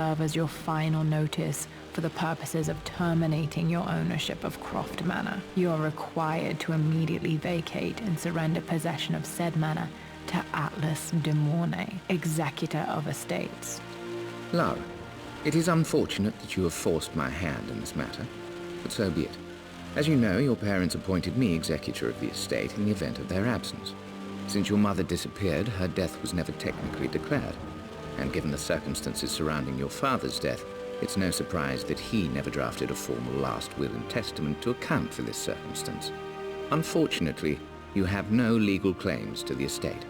serve as your final notice for the purposes of terminating your ownership of Croft Manor. You are required to immediately vacate and surrender possession of said manor to Atlas de Mornay, executor of estates. Lara, it is unfortunate that you have forced my hand in this matter, but so be it. As you know, your parents appointed me executor of the estate in the event of their absence. Since your mother disappeared, her death was never technically declared. And given the circumstances surrounding your father's death, it's no surprise that he never drafted a formal last will and testament to account for this circumstance. Unfortunately, you have no legal claims to the estate.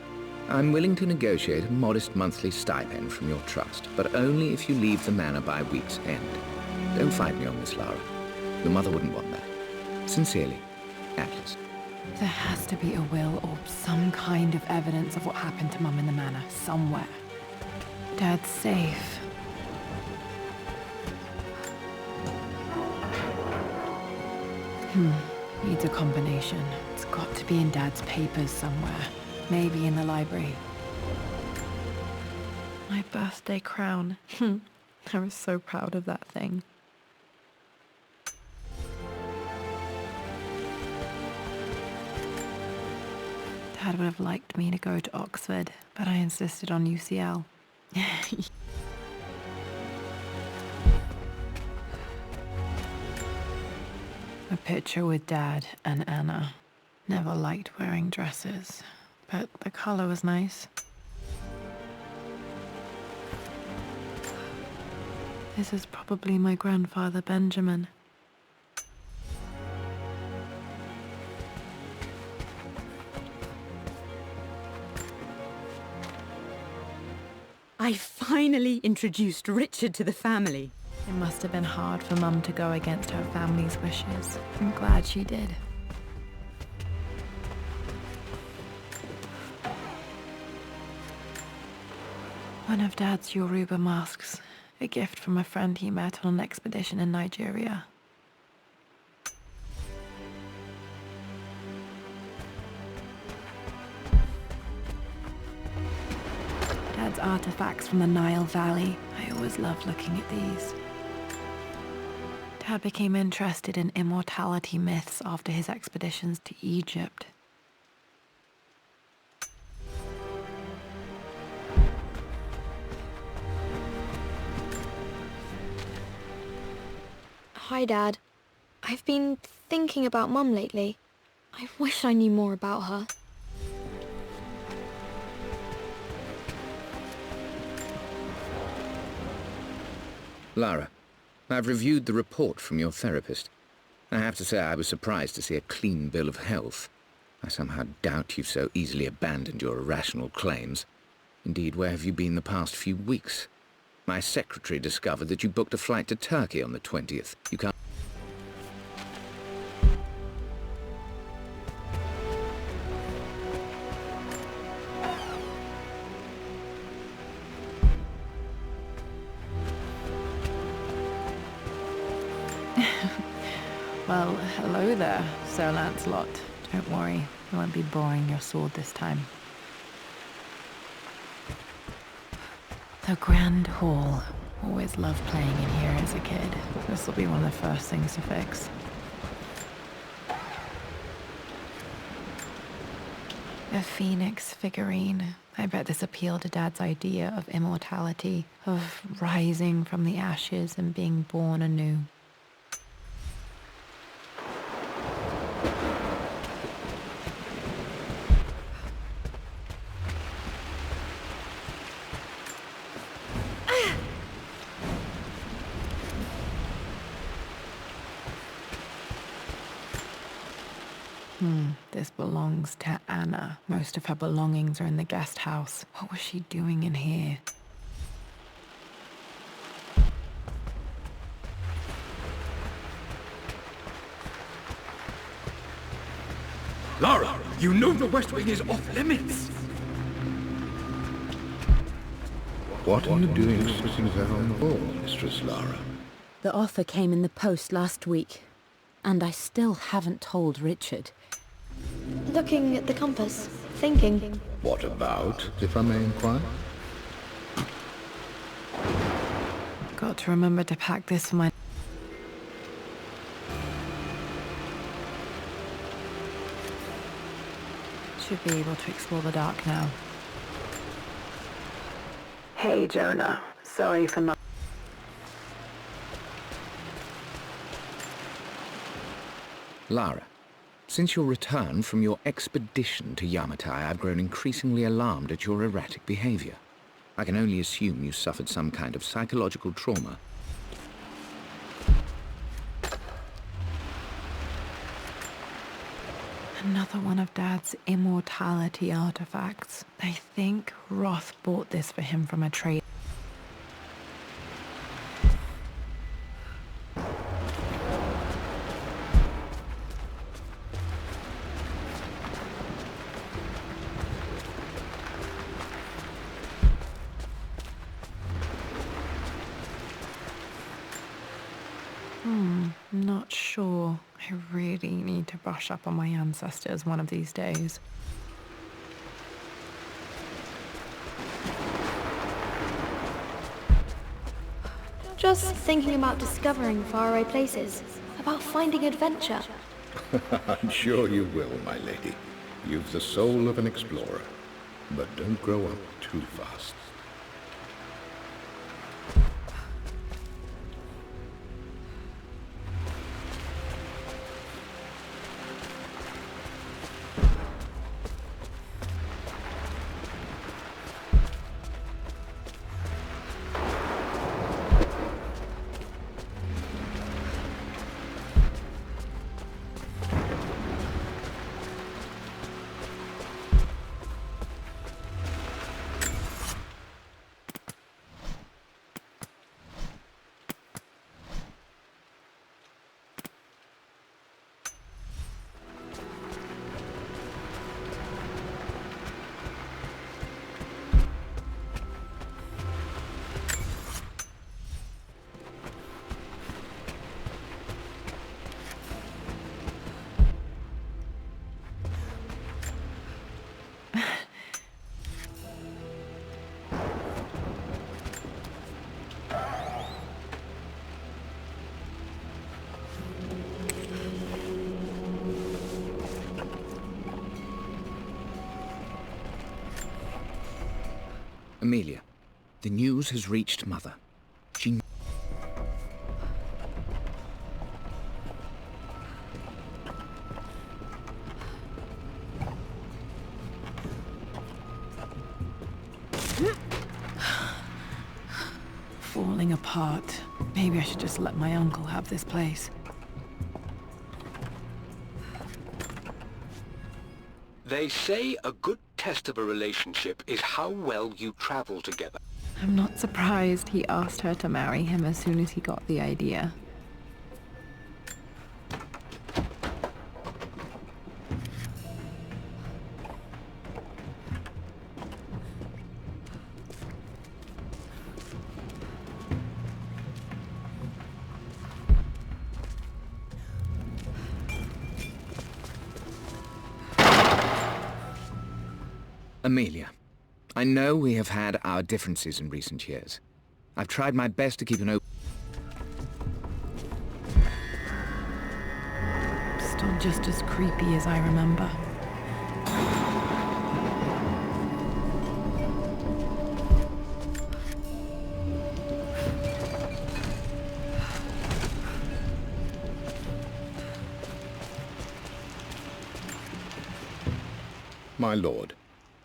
I'm willing to negotiate a modest monthly stipend from your trust, but only if you leave the manor by week's end. Don't fight me on this, Lara. Your mother wouldn't want that. Sincerely, Atlas. There has to be a will or some kind of evidence of what happened to Mum in the manor, somewhere. Dad's safe. Needs a combination. It's got to be in Dad's papers somewhere. Maybe in the library. My birthday crown. I was so proud of that thing. Dad would have liked me to go to Oxford, but I insisted on UCL. A picture with Dad and Anna. Never liked wearing dresses, but the color was nice. This is probably my grandfather Benjamin. I finally introduced Richard to the family. It must have been hard for Mum to go against her family's wishes. I'm glad she did. One of Dad's Yoruba masks, a gift from a friend he met on an expedition in Nigeria. Dad's artifacts from the Nile Valley. I always loved looking at these. Dad became interested in immortality myths after his expeditions to Egypt. Hi, Dad. I've been thinking about Mum lately. I wish I knew more about her. Lara, I've reviewed the report from your therapist. I have to say I was surprised to see a clean bill of health. I somehow doubt you've so easily abandoned your irrational claims. Indeed, where have you been the past few weeks? My secretary discovered that you booked a flight to Turkey on the 20th. You can't... Well, hello there, Sir Lancelot. Don't worry, I won't be boring your sword this time. The Grand Hall. Always loved playing in here as a kid. This will be one of the first things to fix. A phoenix figurine. I bet this appealed to Dad's idea of immortality, of rising from the ashes and being born anew. This belongs to Anna. Most of her belongings are in the guest house. What was she doing in here? Lara, you know the West Wing is off limits! What are you doing sitting there on the wall, Mistress Lara? The offer came in the post last week, and I still haven't told Richard. Looking at the compass, thinking. What about, if I may inquire? Got to remember to pack this for my... Should be able to explore the dark now. Hey, Jonah. Sorry for not... Lara, since your return from your expedition to Yamatai, I've grown increasingly alarmed at your erratic behavior. I can only assume you suffered some kind of psychological trauma. Another one of Dad's immortality artifacts. I think Roth bought this for him from a trade. Not sure. I really need to brush up on my ancestors one of these days. Just thinking about discovering faraway places, about finding adventure. I'm sure you will, my lady. You've the soul of an explorer. But don't grow up too fast. Amelia, the news has reached Mother. She... Falling apart. Maybe I should just let my uncle have this place. They say a good test of a relationship is how well you travel together. I'm not surprised he asked her to marry him as soon as he got the idea. Amelia, I know we have had our differences in recent years. I've tried my best to keep an open... Still just as creepy as I remember. My lord,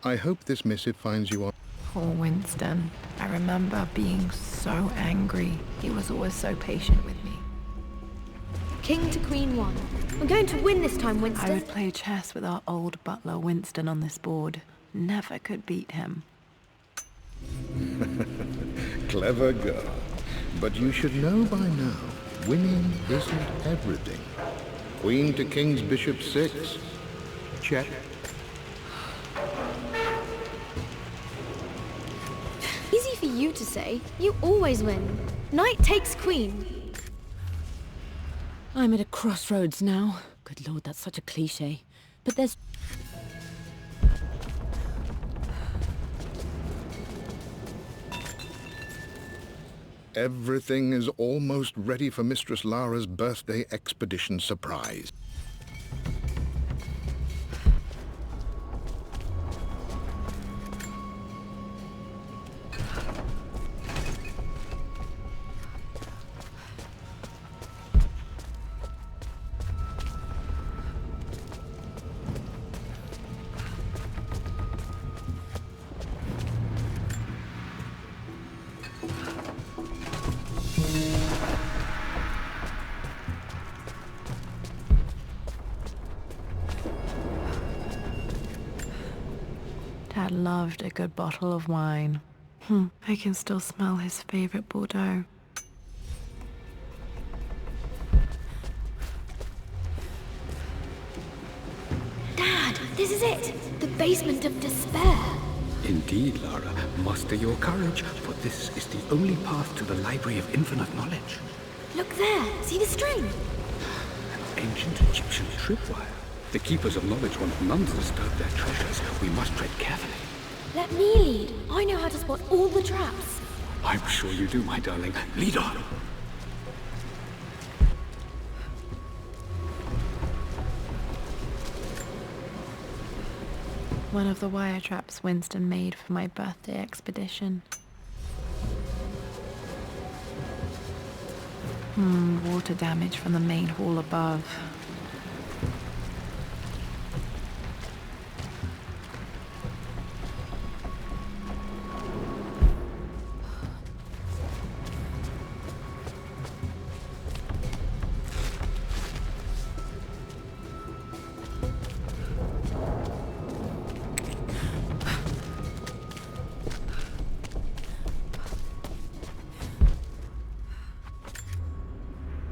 I hope this missive finds you on... Poor Winston. I remember being so angry. He was always so patient with me. King to Queen 1. We're going to win this time, Winston. I would play chess with our old butler Winston on this board. Never could beat him. Clever girl. But you should know by now, winning isn't everything. Queen to King's Bishop 6. Check. Easy for you to say. You always win. Knight takes queen. I'm at a crossroads now. Good lord, that's such a cliche. But there's... Everything is almost ready for Mistress Lara's birthday expedition surprise. Dad loved a good bottle of wine. I can still smell his favorite Bordeaux. Dad, this is it! The basement of despair! Indeed, Lara. Muster your courage, for this is the only path to the Library of Infinite Knowledge. Look there! See the string? An ancient Egyptian tripwire. The Keepers of Knowledge want none to disturb their treasures. We must tread carefully. Let me lead. I know how to spot all the traps. I'm sure you do, my darling. Lead on! One of the wire traps Winston made for my birthday expedition. Water damage from the main hall above.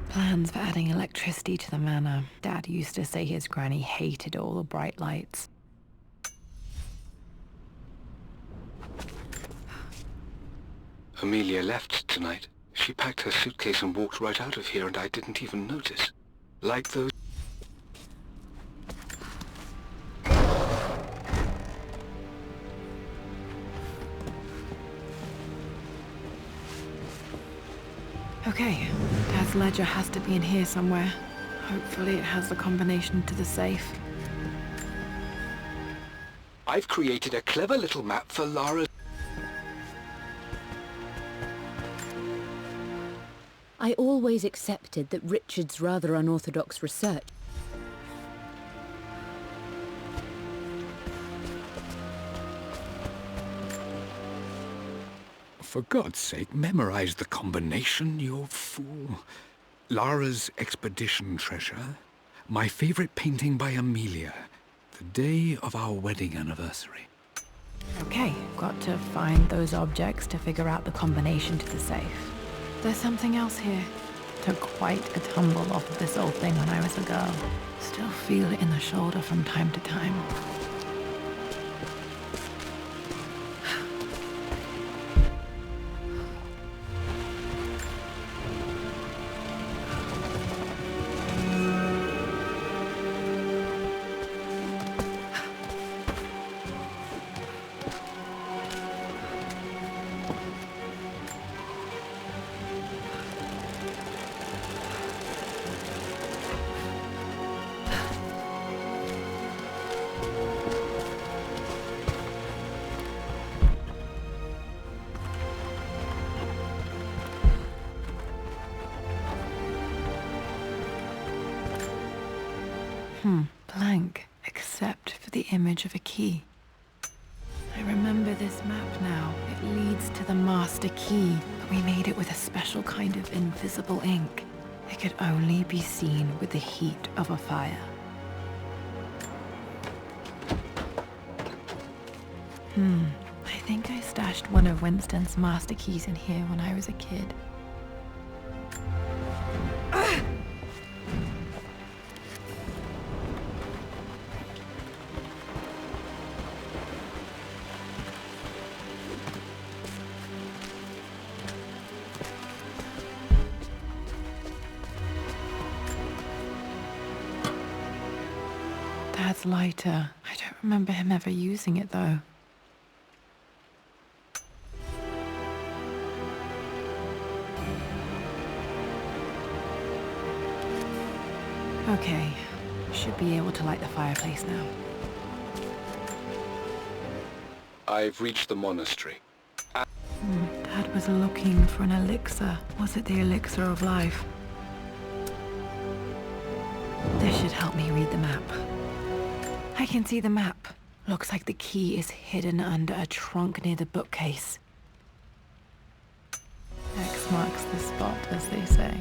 Plans for adding electricity to the manor. Dad used to say his granny hated all the bright lights. Amelia left tonight. She packed her suitcase and walked right out of here, and I didn't even notice. Like those... Okay, Dad's ledger has to be in here somewhere. Hopefully it has the combination to the safe. I've created a clever little map for Lara. I always accepted that Richard's rather unorthodox research For God's sake, memorize the combination, you fool. Lara's expedition treasure, my favorite painting by Amelia, the day of our wedding anniversary. Okay, got to find those objects to figure out the combination to the safe. There's something else here. Took quite a tumble off of this old thing when I was a girl. Still feel it in the shoulder from time to time. Blank, except for the image of a key. I remember this map now. It leads to the master key, but we made it with a special kind of invisible ink. It could only be seen with the heat of a fire. I think I stashed one of Winston's master keys in here when I was a kid. Dad's lighter. I don't remember him ever using it, though. Okay, should be able to light the fireplace now. I've reached the monastery. Dad was looking for an elixir. Was it the elixir of life? This should help me read the map. I can see the map. Looks like the key is hidden under a trunk near the bookcase. X marks the spot, as they say.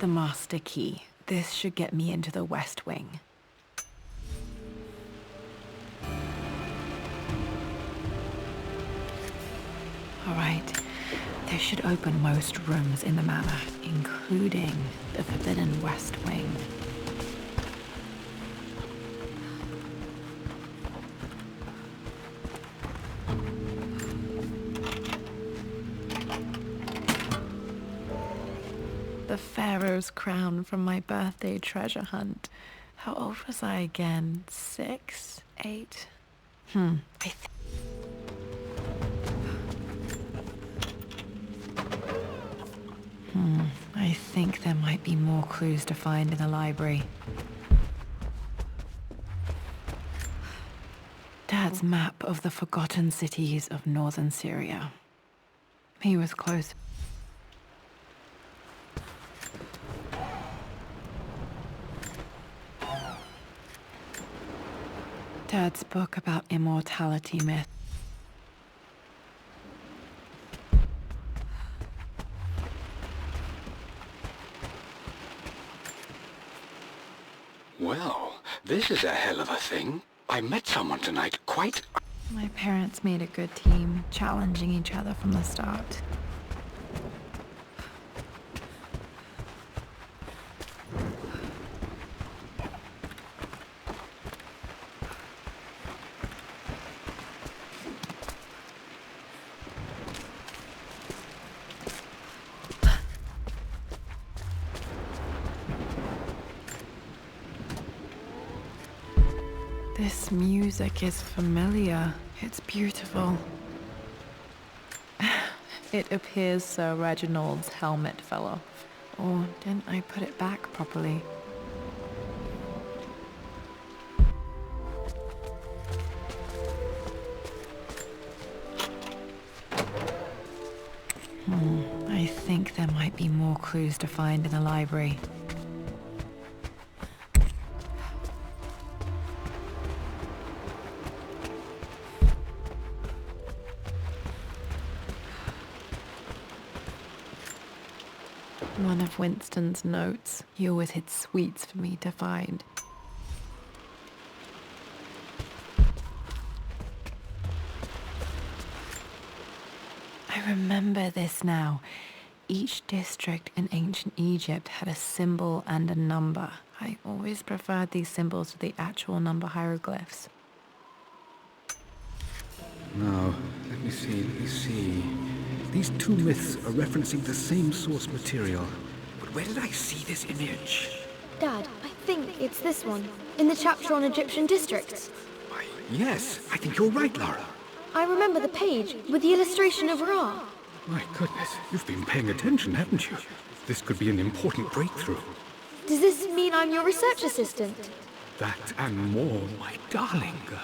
The master key. This should get me into the West Wing. Alright, this should open most rooms in the manor, including the forbidden West Wing. The Pharaoh's crown from my birthday treasure hunt. How old was I again? 6? 8? I think there might be more clues to find in the library. Dad's map of the forgotten cities of northern Syria. He was close. Dad's book about immortality myth. Well, this is a hell of a thing. I met someone tonight quite... My parents made a good team, challenging each other from the start. This music is familiar. It's beautiful. It appears Sir Reginald's helmet fell off. Or didn't I put it back properly? I think there might be more clues to find in the library. One of Winston's notes. He always hid sweets for me to find. I remember this now. Each district in ancient Egypt had a symbol and a number. I always preferred these symbols to the actual number hieroglyphs. Now, let me see. These two myths are referencing the same source material. But where did I see this image? Dad, I think it's this one, in the chapter on Egyptian districts. Why, yes, I think you're right, Lara. I remember the page with the illustration of Ra. My goodness, you've been paying attention, haven't you? This could be an important breakthrough. Does this mean I'm your research assistant? That and more, my darling girl.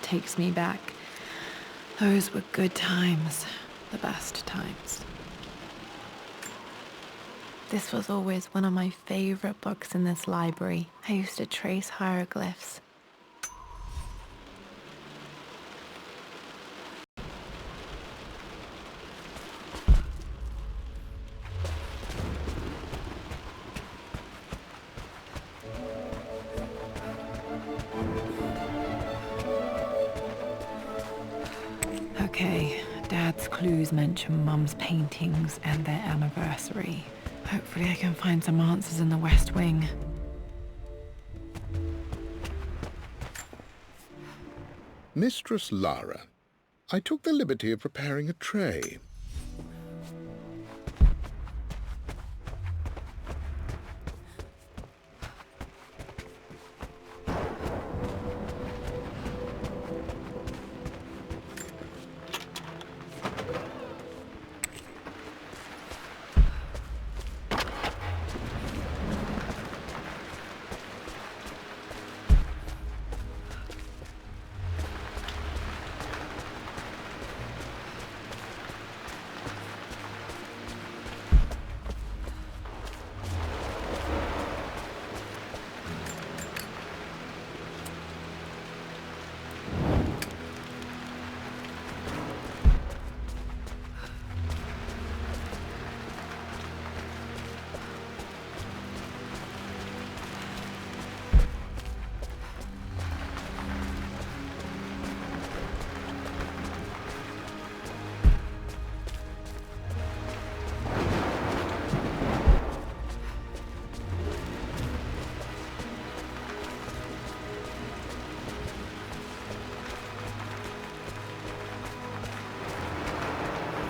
Takes me back. Those were good times. The best times. This was always one of my favorite books in this library. I used to trace hieroglyphs. Okay, Dad's clues mention Mum's paintings and their anniversary. Hopefully I can find some answers in the West Wing. Mistress Lara, I took the liberty of preparing a tray.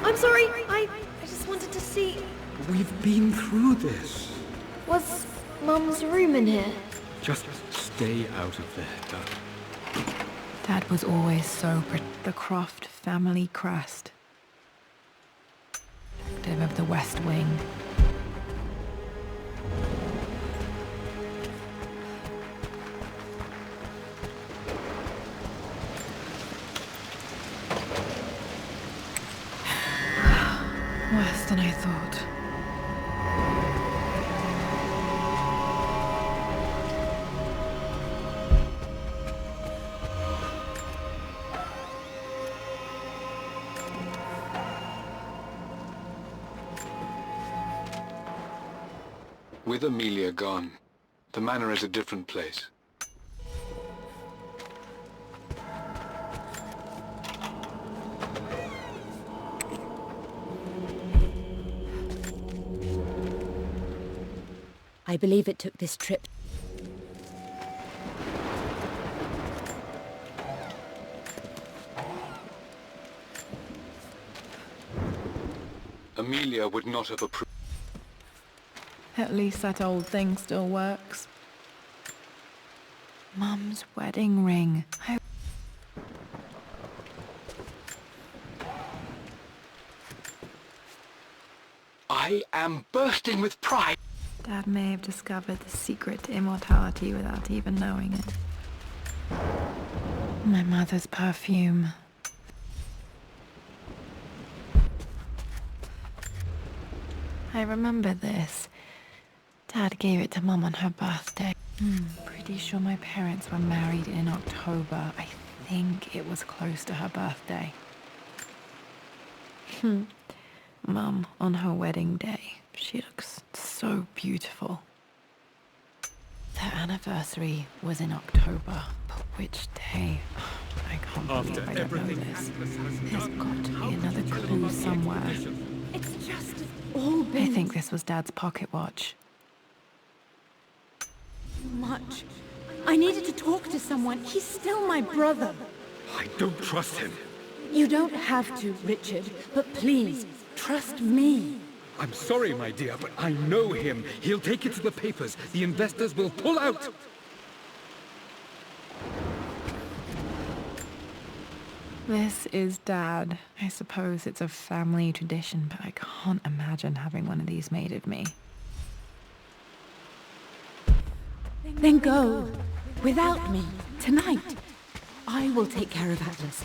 I'm sorry, I just wanted to see... We've been through this. Was Mum's room in here? Just stay out of there, Dad. Dad was always so the Croft family crest. Protective of the West Wing. Worse than I thought. With Amelia gone, the manor is a different place. I believe it took this trip. Amelia would not have approved. At least that old thing still works. Mum's wedding ring. I am bursting with pride. Dad may have discovered the secret to immortality without even knowing it. My mother's perfume. I remember this. Dad gave it to Mum on her birthday. Pretty sure my parents were married in October. I think it was close to her birthday. Mum, on her wedding day, she looks so beautiful. Their anniversary was in October, but which day? I can't believe I don't know this. There's got to be another clue somewhere. It's just all been I think this was Dad's pocket watch. much. I needed to talk to someone. He's still my brother. I don't trust him. You don't have to, Richard, but please, trust me. I'm sorry, my dear, but I know him. He'll take it to the papers. The investors will pull out. This is Dad. I suppose it's a family tradition, but I can't imagine having one of these made of me. Then go. Without me. Tonight. I will take care of Atlas.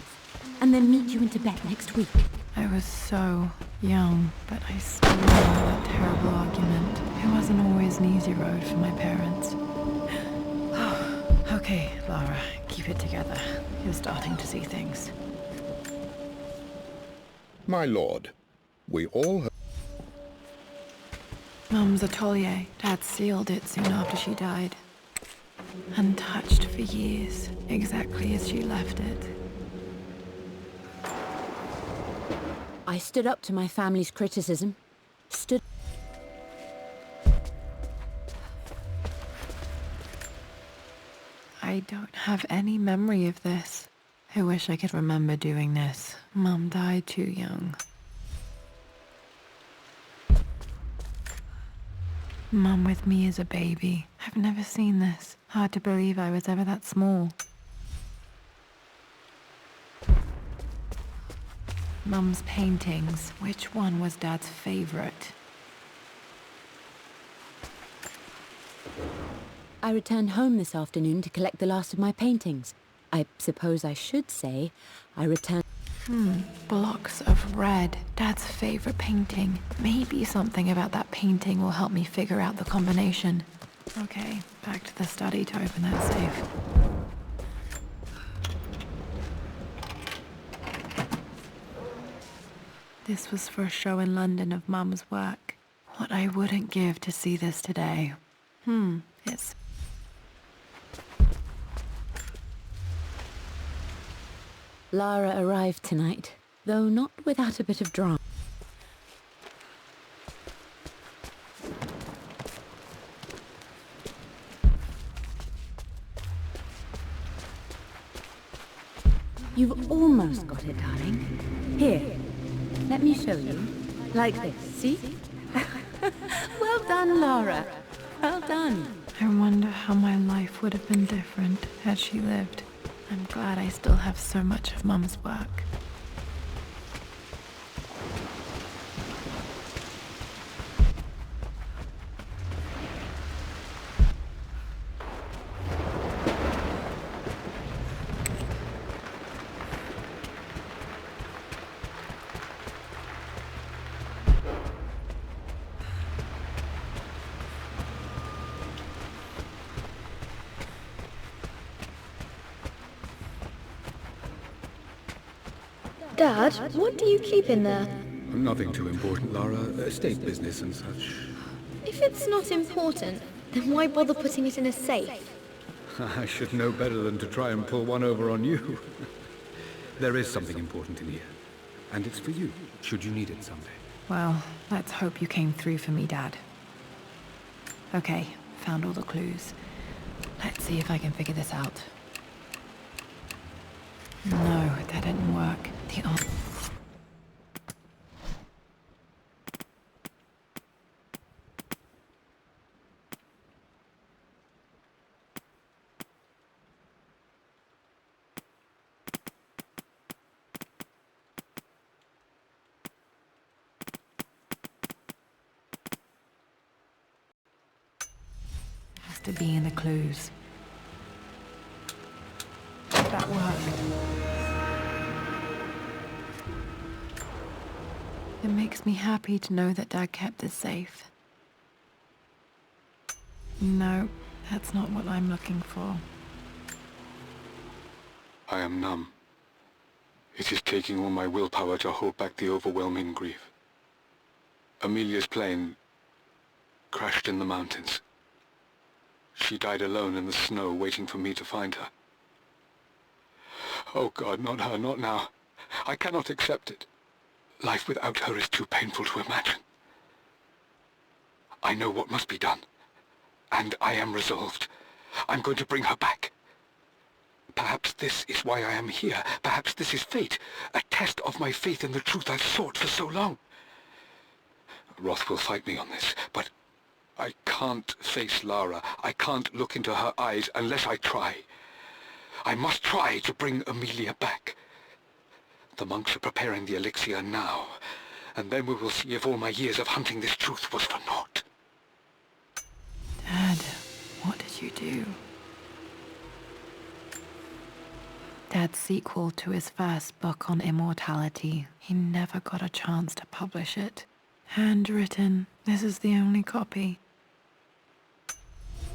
And then meet you in Tibet next week. I was so young, but I still remember that terrible argument. It wasn't always an easy road for my parents. Okay, Lara, keep it together. You're starting to see things. My lord, we all... Mum's atelier. Dad sealed it soon after she died. Untouched for years, exactly as she left it. I stood up to my family's criticism. I don't have any memory of this. I wish I could remember doing this. Mum died too young. Mum with me as a baby. I've never seen this. Hard to believe I was ever that small. Mum's paintings. Which one was Dad's favorite? I returned home this afternoon to collect the last of my paintings. I suppose I should say I returned... Blocks of red. Dad's favorite painting. Maybe something about that painting will help me figure out the combination. Okay, back to the study to open that safe. This was for a show in London of Mum's work. What I wouldn't give to see this today. It's... Lara arrived tonight, though not without a bit of drama. You've almost got it, darling. Here, let me show you. Like this, see? Well done, Lara. Well done. I wonder how my life would have been different had she lived. I'm glad I still have so much of Mum's work. Dad, what do you keep in there? Nothing too important, Lara. Estate business and such. If it's not important, then why bother putting it in a safe? I should know better than to try and pull one over on you. There is something important in here. And it's for you, should you need it someday. Well, let's hope you came through for me, Dad. Okay, found all the clues. Let's see if I can figure this out. No, that didn't work. The old... has to be in the clues. That worked. It makes me happy to know that Dad kept this safe. No, that's not what I'm looking for. I am numb. It is taking all my willpower to hold back the overwhelming grief. Amelia's plane crashed in the mountains. She died alone in the snow, waiting for me to find her. Oh God, not her, not now. I cannot accept it. Life without her is too painful to imagine. I know what must be done, and I am resolved. I'm going to bring her back. Perhaps this is why I am here. Perhaps this is fate, a test of my faith in the truth I've sought for so long. Roth will fight me on this, but I can't face Lara. I can't look into her eyes unless I try. I must try to bring Amelia back. The monks are preparing the elixir now, and then we will see if all my years of hunting this truth was for naught. Dad, what did you do? Dad's sequel to his first book on immortality. He never got a chance to publish it. Handwritten. This is the only copy.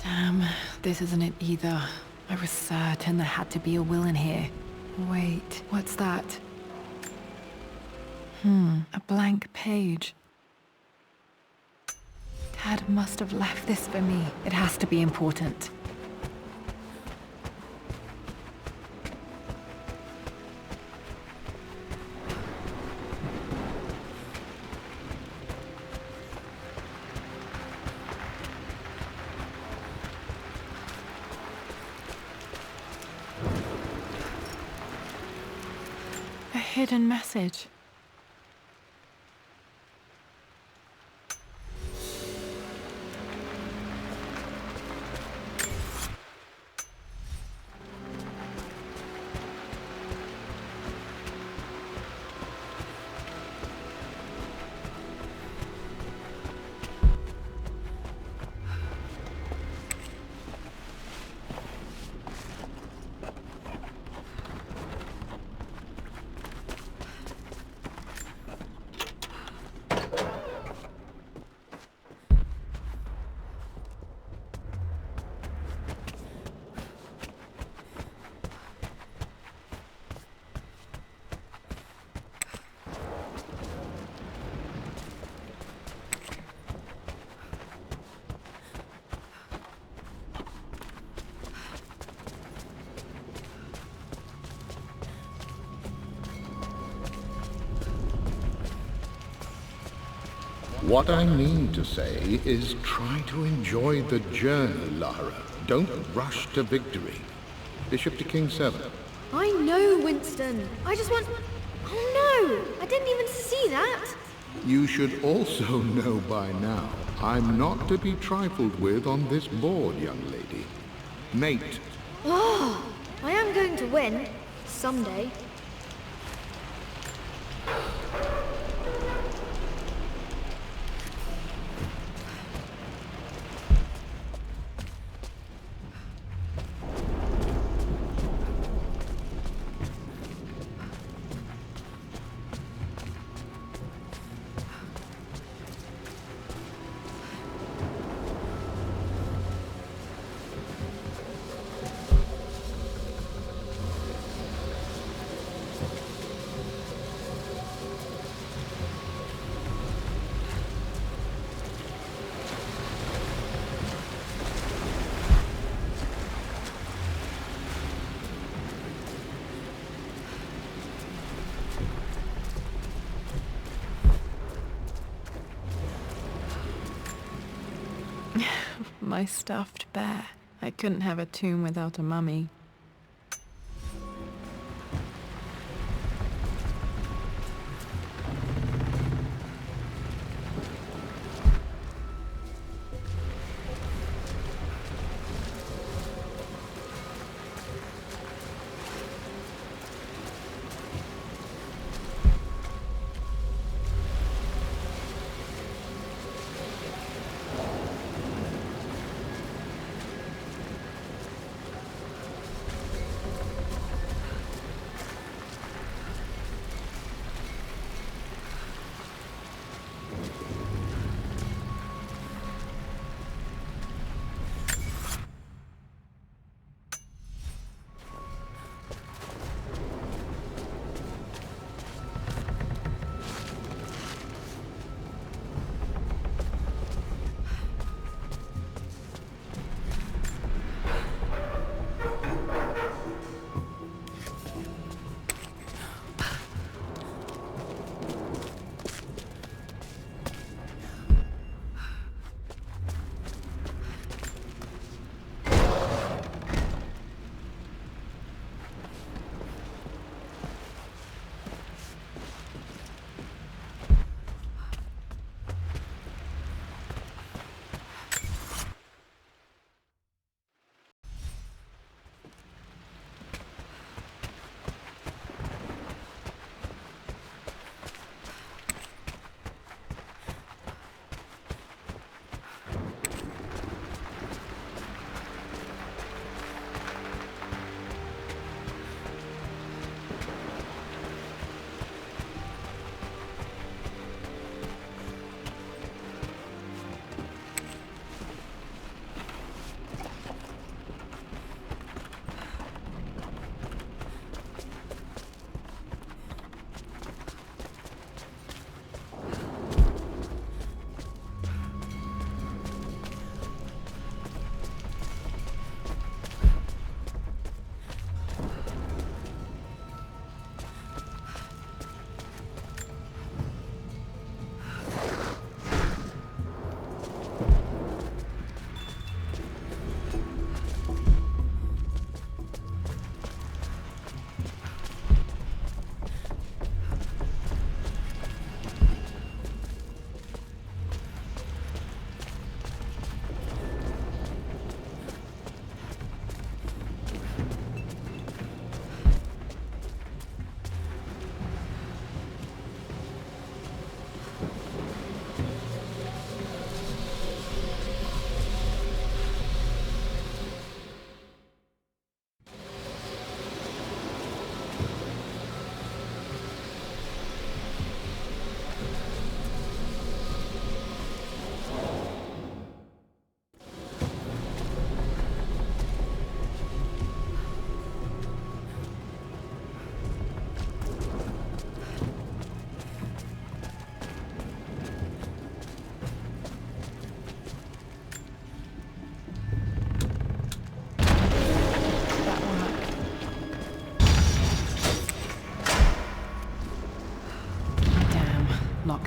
Damn, this isn't it either. I was certain there had to be a will in here. Wait, what's that? A blank page. Dad must have left this for me. It has to be important. hidden message. What I mean to say is try to enjoy the journey, Lara. Don't rush to victory. Bishop to King 7. I know, Winston. I just want... Oh no! I didn't even see that! You should also know by now, I'm not to be trifled with on this board, young lady. Mate. Oh, I am going to win. Someday. My stuffed bear. I couldn't have a tomb without a mummy.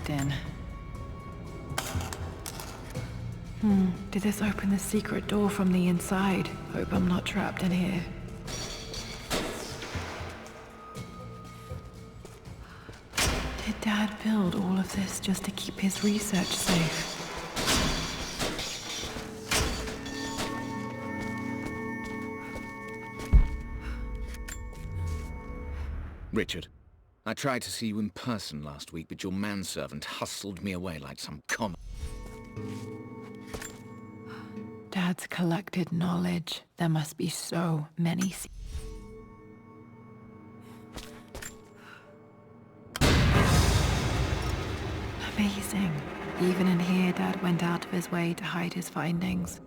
locked in. Did this open the secret door from the inside? Hope I'm not trapped in here. Did Dad build all of this just to keep his research safe? Richard, I tried to see you in person last week, but your manservant hustled me away like some common... Dad's collected knowledge. There must be so many. Amazing. Even in here, Dad went out of his way to hide his findings.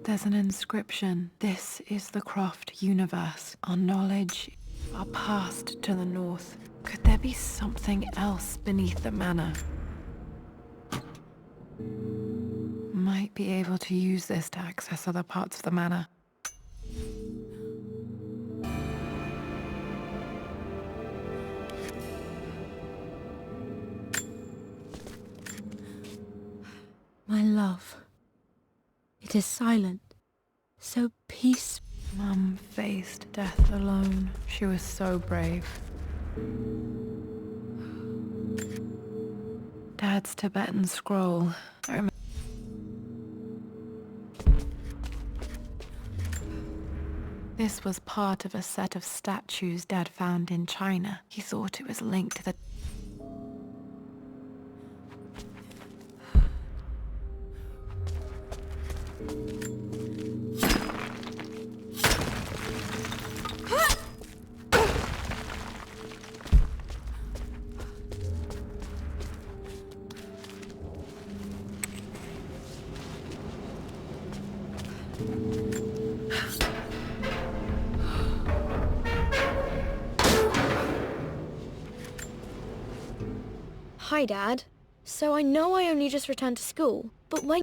There's an inscription. This is the Croft universe. Our knowledge, our past to the north. Could there be something else beneath the manor? Might be able to use this to access other parts of the manor. My love. It is silent. So peaceful. Mum faced death alone. She was so brave. Dad's Tibetan scroll. I remember. This was part of a set of statues Dad found in China. He thought it was linked to the... Hi, Dad. So I know I only just returned to school, but when...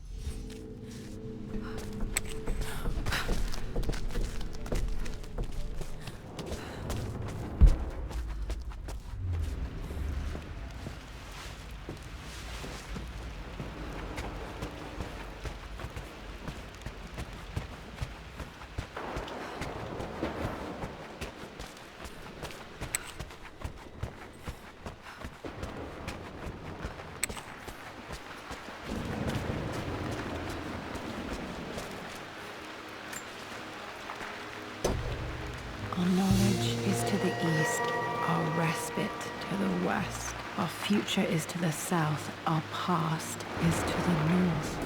Our knowledge is to the east, our respite to the west. Our future is to the south, our past is to the north.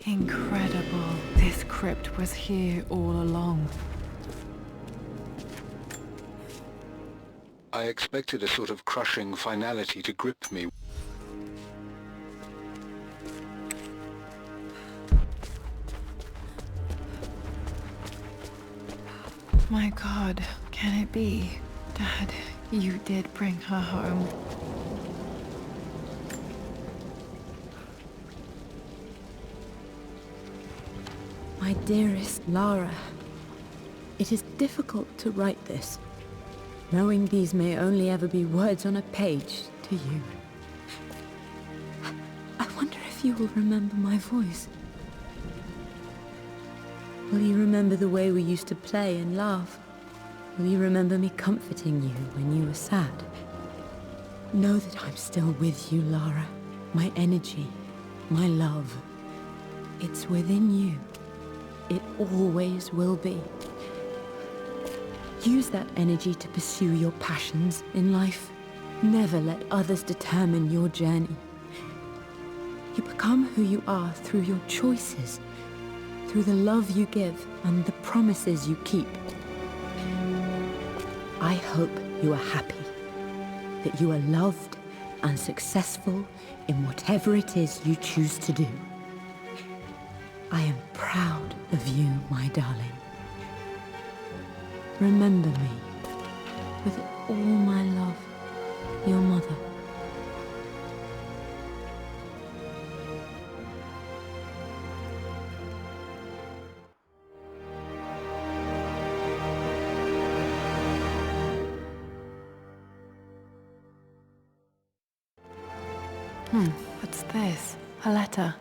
Incredible. This crypt was here all along. I expected a sort of crushing finality to grip me. My God, can it be? Dad, you did bring her home. My dearest Lara, it is difficult to write this, knowing these may only ever be words on a page to you. I wonder if you will remember my voice. Will you remember the way we used to play and laugh? Will you remember me comforting you when you were sad? Know that I'm still with you, Lara. My energy, my love. It's within you. It always will be. Use that energy to pursue your passions in life. Never let others determine your journey. You become who you are through your choices, through the love you give and the promises you keep. I hope you are happy, that you are loved and successful in whatever it is you choose to do. I am proud of you, my darling. Remember me, with all my love, your mother. What's this? A letter.